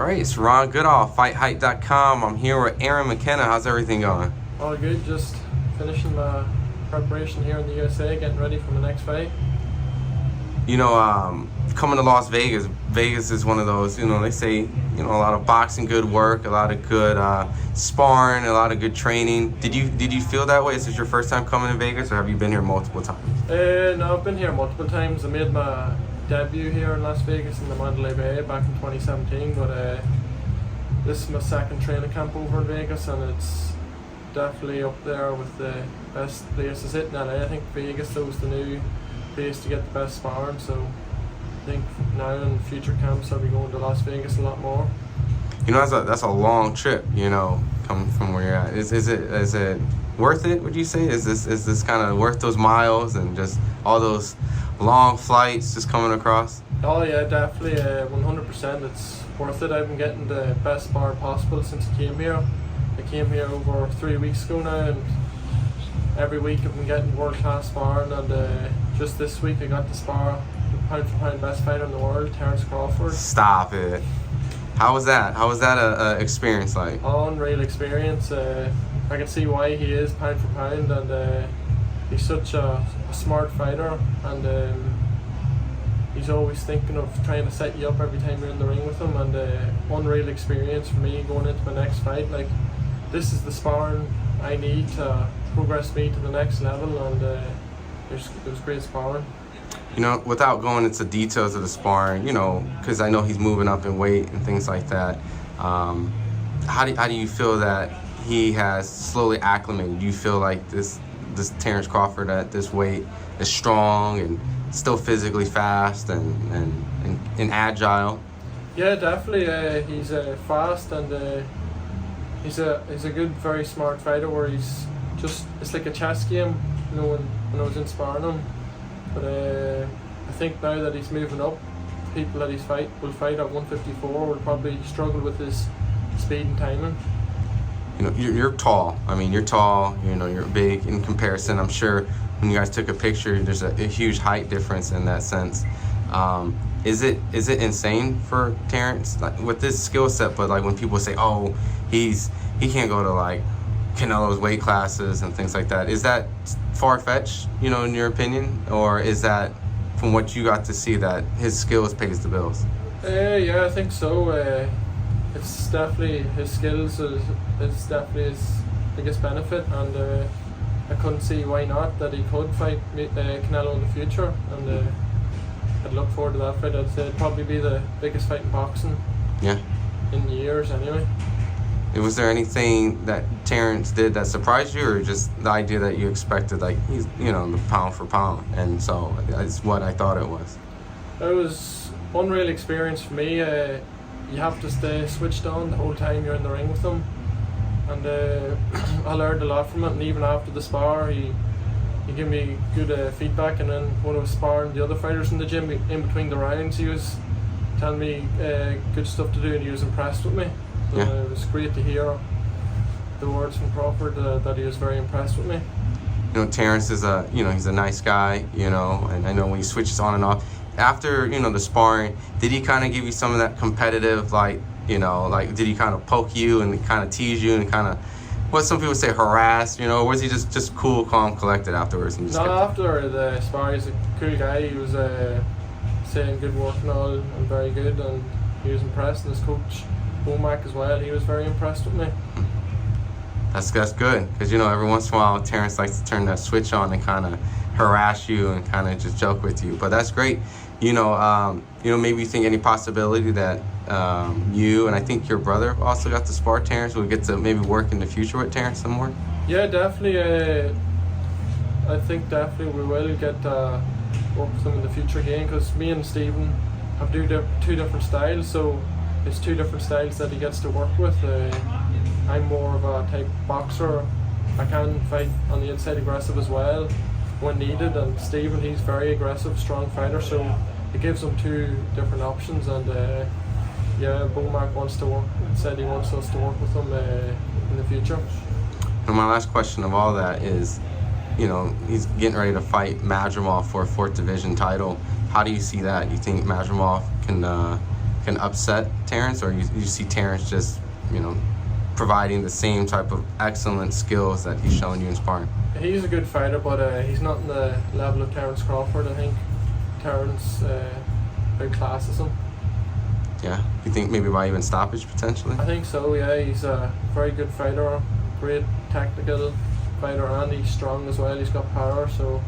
right, it's Ron Goodall, FightHype.com. I'm here with Aaron Mckenna. How's everything going? All good, just finishing my preparation here in the USA, getting ready for my next fight. You know, coming to Las Vegas, Vegas is one of those, they say, a lot of boxing, good work, a lot of good sparring, a lot of good training. Did you feel that way? Is this your first time coming to Vegas, or have you been here multiple times? No, I've been here multiple times. I made my debut here in Las Vegas in the Mandalay Bay back in 2017, but this is my second training camp over in Vegas, and it's definitely up there with the best places in LA. I think Vegas is the new place to get the best sparring, so I think now in future camps I'll be going to Las Vegas a lot more. That's a long trip, coming from where you're at. Is it worth it, would you say? Is this kind of worth those miles and just all those long flights just coming across? Oh yeah, definitely, 100%. It's worth it. I've been getting the best spar possible since I came here. I came here over 3 weeks ago now, and every week I've been getting world-class sparring, and just this week I got to spar the pound-for-pound best fighter in the world, Terence Crawford. Stop it. How was that? How was that a experience like? Unreal experience. I can see why he is pound for pound, and he's such a smart fighter, and he's always thinking of trying to set you up every time you're in the ring with him, and unreal experience for me going into my next fight. Like, this is the sparring I need to progress me to the next level, and it was great sparring. Without going into details of the sparring, because I know he's moving up in weight and things like that, how do you feel that he has slowly acclimated? Do you feel like this Terence Crawford at this weight is strong and still physically fast and agile? Yeah, definitely. He's fast, and he's a good, very smart fighter. Where it's like a chess game. When I was in sparring him, but I think now that he's moving up, people that will fight at 154 will probably struggle with his speed and timing. You're tall. I mean, you're tall. You're big in comparison. I'm sure when you guys took a picture, there's a huge height difference in that sense. Is it insane for Terence, like, with this skill set? But like when people say, "Oh, he can't go to like Canelo's weight classes and things like that," is that far-fetched, in your opinion, or is that from what you got to see that his skills pays the bills? Yeah, I think so. It's definitely his skills is definitely his biggest benefit, and I couldn't see why not that he could fight Canelo in the future, and I'd look forward to that fight. I'd say it'd probably be the biggest fight in boxing. Yeah. In years, anyway. Was there anything that Terence did that surprised you, or just the idea that you expected, like, he's, the pound for pound, and so it's what I thought it was? It was unreal experience for me. You have to stay switched on the whole time you're in the ring with him, and I learned a lot from it. And even after the spar, he gave me good feedback, and then when I was sparring the other fighters in the gym in between the rounds, he was telling me good stuff to do, and he was impressed with me. Yeah. It was great to hear the words from Crawford that he was very impressed with me. Terence is he's a nice guy, and I know when he switches on and off. After, the sparring, did he kind of give you some of that competitive, like did he kind of poke you and kind of tease you and kind of, what some people say, harass, or was he just cool, calm, collected afterwards? And just after the sparring, he's a cool guy. He was saying good work and all, and very good, and he was impressed, and his coach Womack as well, he was very impressed with me. That's good, because every once in a while Terence likes to turn that switch on and kind of harass you and kind of just joke with you, but that's great. Maybe you think any possibility that you and I think your brother also got to spar Terence, will get to maybe work in the future with Terence some more? Yeah, definitely. I think definitely we will get work with him in the future again, because me and Stephen have two different styles, so it's two different styles that he gets to work with. I'm more of a type boxer. I can fight on the inside aggressive as well when needed, and Stephen, he's very aggressive, strong fighter, so it gives him two different options. And Bomac said he wants us to work with him in the future. And my last question of all that is, he's getting ready to fight Madrimov for a 4th division title. How do you see that? You think Madrimov can can upset Terence, or you see Terence just, you know, providing the same type of excellent skills that he's shown you in sparring? He's a good fighter, but he's not in the level of Terence Crawford. I think Terence outclasses him. Yeah, you think maybe by even stoppage potentially? I think so. Yeah, he's a very good fighter, great technical fighter, and he's strong as well. He's got power, so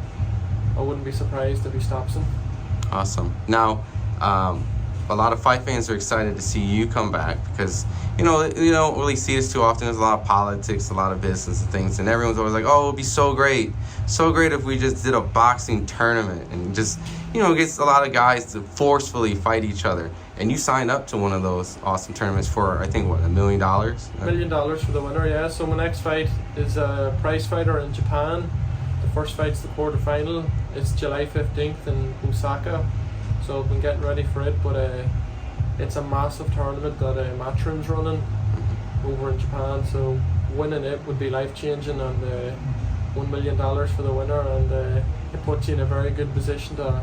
I wouldn't be surprised if he stops him. Awesome. Now, a lot of fight fans are excited to see you come back because, you don't really see this too often. There's a lot of politics, a lot of business and things, and everyone's always like, oh, it would be so great if we just did a boxing tournament and just, gets a lot of guys to forcefully fight each other. And you signed up to one of those awesome tournaments for, I think, what, $1 million? $1 million for the winner, yeah. So my next fight is a prize fighter in Japan. The first fight's the quarterfinal. It's July 15th in Osaka. So I've been getting ready for it, but it's a massive tournament that Matrim's running over in Japan. So winning it would be life-changing, and $1 million for the winner, and it puts you in a very good position to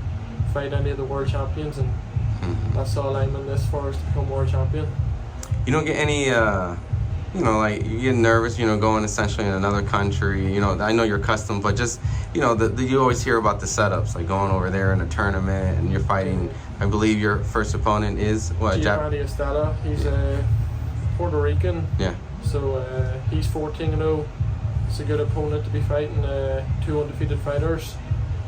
fight any of the world champions, and that's all I'm in this for, is to become world champion. You don't get any, like you get nervous, going essentially in another country. I know you're accustomed, but just, you always hear about the setups, like going over there in a tournament and you're fighting. I believe your first opponent is what? Giovanni Estella. He's a Puerto Rican. Yeah. So he's 14-0. It's a good opponent to be fighting. 2 undefeated fighters.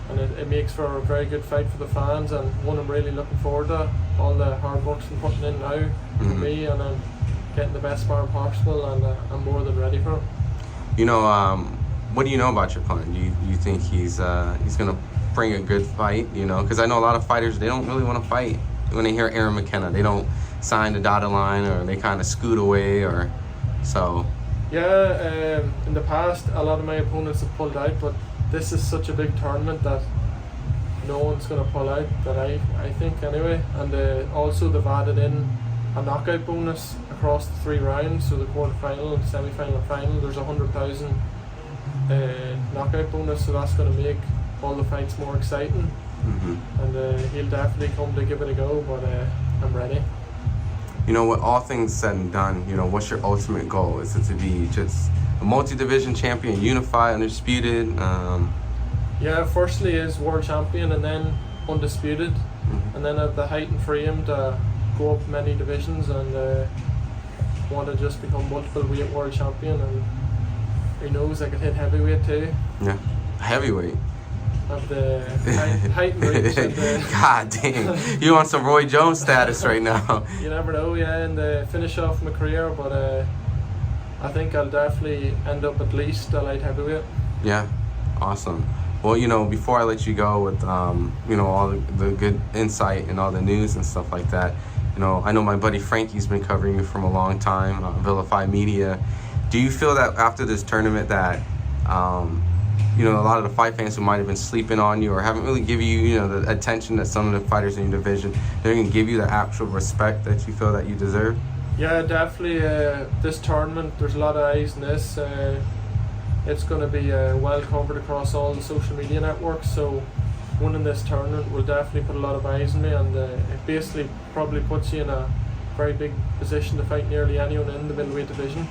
And it makes for a very good fight for the fans, and one I'm really looking forward to. All the hard work's been putting in now for me, and I'm getting the best sparring possible, and I'm more than ready for it. What do you know about your opponent? Do you think he's gonna bring a good fight? Because I know a lot of fighters, they don't really want to fight when they hear Aaron Mckenna. They don't sign the dotted line, or they kind of scoot away, or so. Yeah, in the past, a lot of my opponents have pulled out, but this is such a big tournament that no one's going to pull out, that I think anyway. And also they've added in a knockout bonus across the 3 rounds, so the quarterfinal, semi-final and final, there's 100,000 knockout bonus, so that's going to make all the fights more exciting. And he'll definitely come to give it a go, but I'm ready. With all things said and done, what's your ultimate goal? Is it to be just a multi-division champion, unified, undisputed? Yeah, firstly is world champion, and then undisputed, and then have the height and frame to go up many divisions, and want to just become multiple weight world champion, and who knows, I could hit heavyweight too. Yeah, heavyweight. Have the height and reach. God dang, you on some Roy Jones status right now. You never know, yeah, and finish off my career, but I think I'll definitely end up at least a light heavyweight. Yeah, awesome. Well, before I let you go with, all the good insight and all the news and stuff like that, I know my buddy Frankie's been covering you from a long time, Vilify Media. Do you feel that after this tournament that, a lot of the fight fans who might have been sleeping on you or haven't really given you, the attention that some of the fighters in your division, they're going to give you the actual respect that you feel that you deserve? Yeah, definitely. This tournament, there's a lot of eyes in this. It's going to be well covered across all the social media networks, so winning this tournament will definitely put a lot of eyes on me, and it basically probably puts you in a very big position to fight nearly anyone in the middleweight division.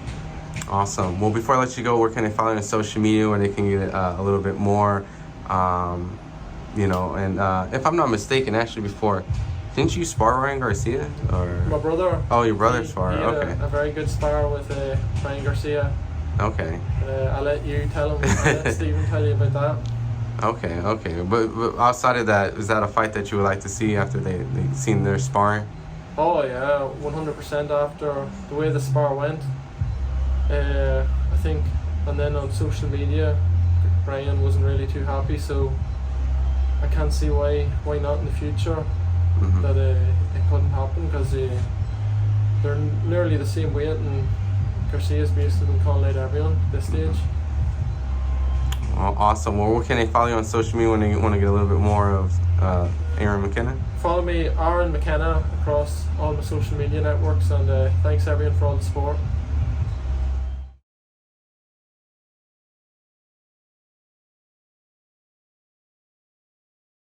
Awesome. Well, before I let you go, where can they follow you on social media where they can get a little bit more, and if I'm not mistaken, actually before, didn't you spar Ryan Garcia? Or my brother. Oh, your brother spar. Okay. A very good spar with Ryan Garcia. Okay. I'll let you tell him. I'll let Stephen tell you about that. Okay. But outside of that, is that a fight that you would like to see after they seen their sparring? Oh yeah, 100% after the way the spar went. I think, and then on social media, Ryan wasn't really too happy, so I can't see why not in the future that it couldn't happen, because they're nearly the same weight, and Garcia's basically been calling out everyone at this stage. Well, awesome. Well, where can they follow you on social media when they want to get a little bit more of Aaron Mckenna? Follow me, Aaron Mckenna, across all my social media networks, and thanks everyone for all the support.